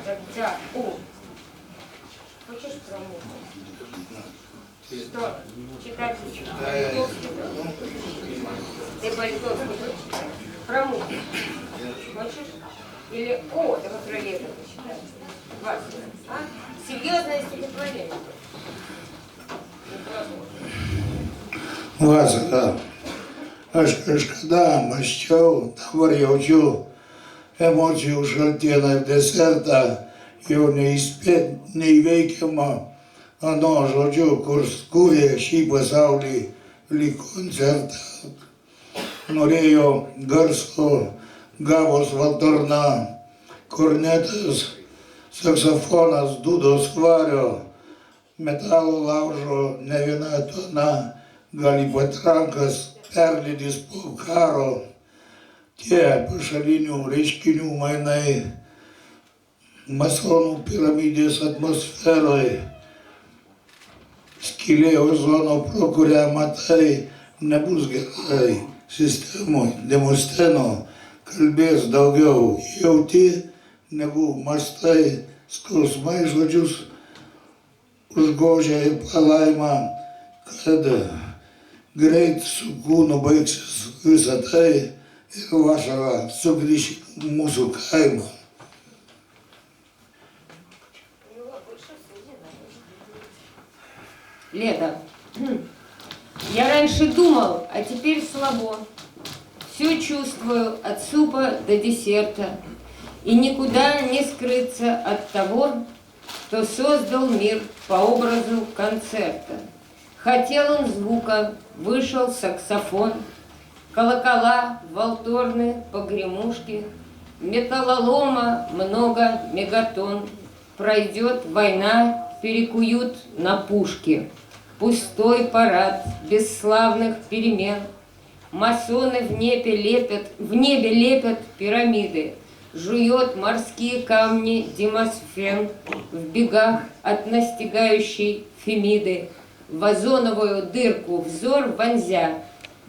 Тогда, хочешь промокнуть? Что? Читать? Ты Бальтовский хочешь? Промокнуть. Хочешь? Или, это про лето почитать. Серьезное стихотворение. Вазка, аж шкода, мощов, товар я учу, емоцію шальтіна десерта, і у неįveikiamą, ano žodžiu, kur skūrė šį pasaulį lyg koncertą. Norėjo garso, gavos valtorna, kornetas, saksofonas, dūdos vario, metalo laužo ne viena tona, gal į patrankas perlydys po karo. Tie pašalinių reiškinių mainai, masonų piramidės atmosferoje, skylė ozono, pro kurią matai, nebus gerai. Sistemoje Demosteno kalbės daugiau, jauti negu mastai, skausmai žodžius užgožia ir palaima, kad greit su kūnu baigsis visą tai ir vasarą sugrįš į mūsų kaimą. Лето. Я раньше думал, а теперь слабо. Все чувствую от супа до десерта. И никуда не скрыться от того, кто создал мир по образу концерта. Хотел он звука, вышел саксофон, колокола, валторны, погремушки, металлолома много мегатонн. Пройдет война, перекуют на пушки. Пустой парад бесславных перемен. Масоны в небе лепят пирамиды. Жует морские камни Демосфен в бегах от настигающей Фемиды. В озоновую дырку взор вонзя.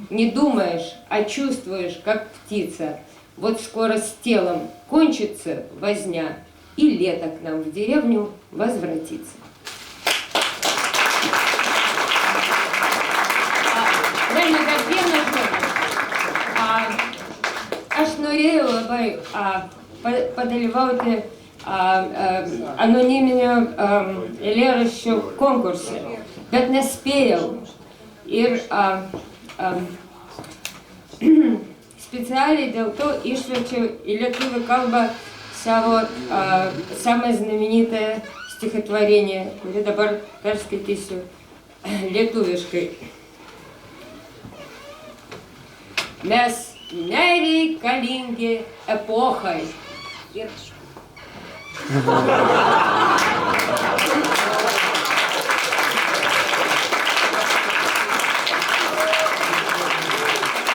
Не думаешь, а чувствуешь, как птица. Вот скоро с телом кончится возня, и лето к нам в деревню возвратится. Aš norėjau labai padalyvauti anoniminio eilėraščio konkurse, bet nespėjau. Ir специально dėl to išverčiau į lietuvių kalbą savo самое знаменитое стихотворение, kurį dabar perskaitysiu lietuviškai. Mes nereikalingi epochai.